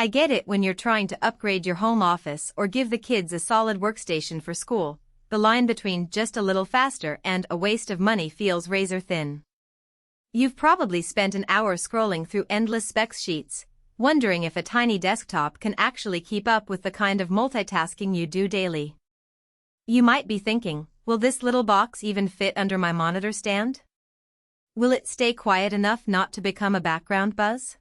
I get it when you're trying to upgrade your home office or give the kids a solid workstation for school. The line between just a little faster and a waste of money feels razor thin. You've probably spent an hour scrolling through endless specs sheets, wondering if a tiny desktop can actually keep up with the kind of multitasking you do daily. You might be thinking, will this little box even fit under my monitor stand? Will it stay quiet enough not to become a background buzz?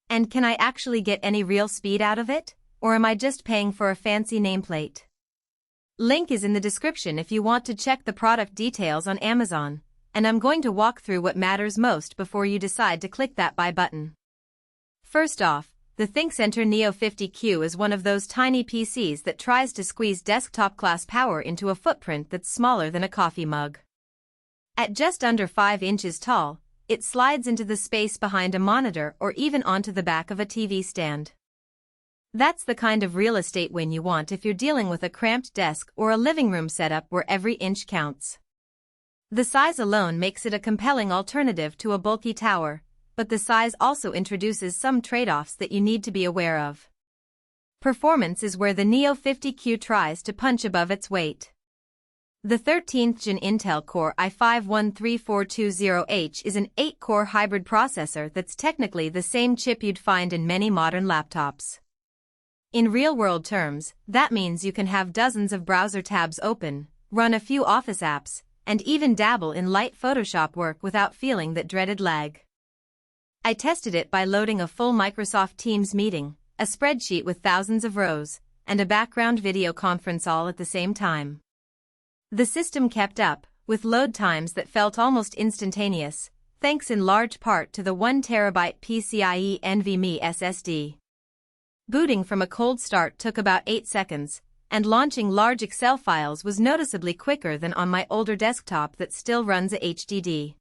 And can I actually get any real speed out of it, or am I just paying for a fancy nameplate? Link is in the description if you want to check the product details on Amazon, and I'm going to walk through what matters most before you decide to click that buy button. First off, the ThinkCentre Neo 50Q is one of those tiny PCs that tries to squeeze desktop-class power into a footprint that's smaller than a coffee mug. At just under 5 inches tall, it slides into the space behind a monitor or even onto the back of a TV stand. That's the kind of real estate win you want if you're dealing with a cramped desk or a living room setup where every inch counts. The size alone makes it a compelling alternative to a bulky tower, but the size also introduces some trade-offs that you need to be aware of. Performance is where the Neo 50Q tries to punch above its weight. The 13th Gen Intel Core i5-13420H is an 8-core hybrid processor that's technically the same chip you'd find in many modern laptops. In real-world terms, that means you can have dozens of browser tabs open, run a few Office apps, and even dabble in light Photoshop work without feeling that dreaded lag. I tested it by loading a full Microsoft Teams meeting, a spreadsheet with thousands of rows, and a background video conference all at the same time. The system kept up, with load times that felt almost instantaneous, thanks in large part to the 1 TB PCIe NVMe SSD. Booting from a cold start took about 8 seconds, and launching large Excel files was noticeably quicker than on my older desktop that still runs a HDD.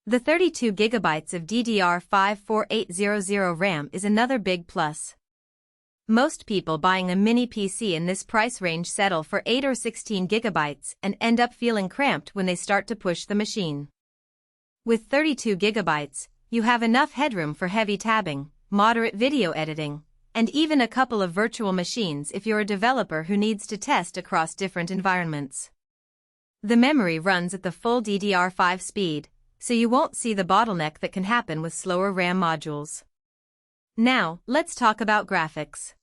The 32 GB of DDR5 4800 RAM is another big plus. Most people buying a mini PC in this price range settle for 8 or 16 GB and end up feeling cramped when they start to push the machine. With 32 GB, you have enough headroom for heavy tabbing, moderate video editing, and even a couple of virtual machines if you're a developer who needs to test across different environments. The memory runs at the full DDR5 speed, so you won't see the bottleneck that can happen with slower RAM modules. Now, let's talk about graphics.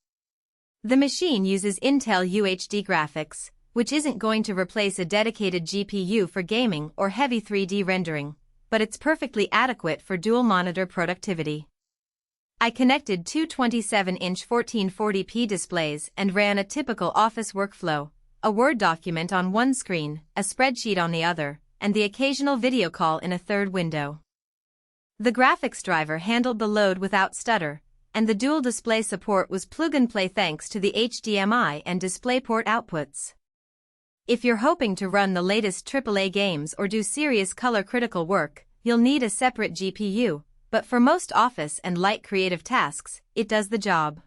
The machine uses Intel UHD graphics, which isn't going to replace a dedicated GPU for gaming or heavy 3D rendering, but it's perfectly adequate for dual-monitor productivity. I connected two 27-inch 1440p displays and ran a typical office workflow, a Word document on one screen, a spreadsheet on the other, and the occasional video call in a third window. The graphics driver handled the load without stutter, and the dual display support was plug-and-play thanks to the HDMI and DisplayPort outputs. If you're hoping to run the latest AAA games or do serious color-critical work, you'll need a separate GPU, but for most office and light creative tasks, it does the job.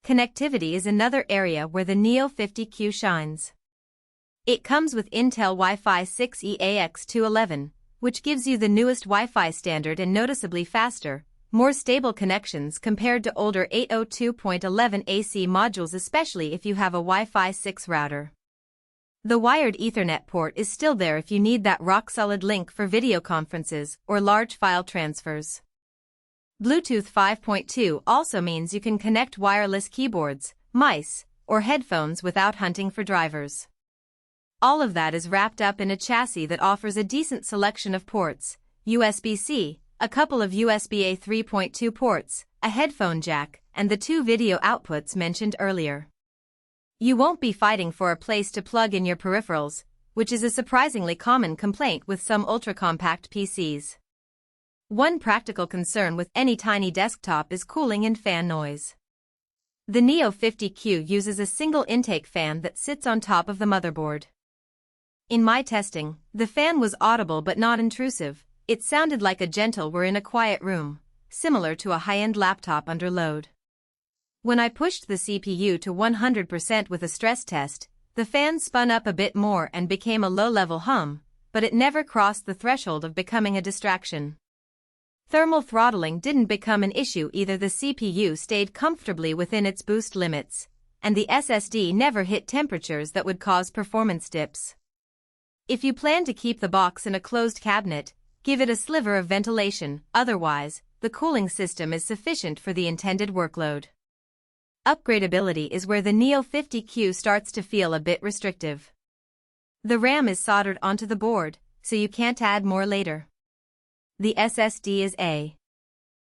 Connectivity is another area where the Neo 50Q shines. It comes with Intel Wi-Fi 6E-AX211, which gives you the newest Wi-Fi standard and noticeably faster, more stable connections compared to older 802.11 AC modules, especially if you have a Wi-Fi 6 router. The wired Ethernet port is still there if you need that rock-solid link for video conferences or large file transfers. Bluetooth 5.2 also means you can connect wireless keyboards, mice, or headphones without hunting for drivers. All of that is wrapped up in a chassis that offers a decent selection of ports, USB-C, a couple of USB-A 3.2 ports, a headphone jack, and the two video outputs mentioned earlier. You won't be fighting for a place to plug in your peripherals, which is a surprisingly common complaint with some ultra-compact PCs. One practical concern with any tiny desktop is cooling and fan noise. The Neo 50Q uses a single intake fan that sits on top of the motherboard. In my testing, the fan was audible but not intrusive. It sounded like a gentle "we're in a quiet room," similar to a high-end laptop under load. When I pushed the CPU to 100% with a stress test, the fan spun up a bit more and became a low-level hum, but it never crossed the threshold of becoming a distraction. Thermal throttling didn't become an issue either. The CPU stayed comfortably within its boost limits, and the SSD never hit temperatures that would cause performance dips. If you plan to keep the box in a closed cabinet, give it a sliver of ventilation, otherwise, the cooling system is sufficient for the intended workload. Upgradability is where the Neo 50Q starts to feel a bit restrictive. The RAM is soldered onto the board, so you can't add more later. The SSD is a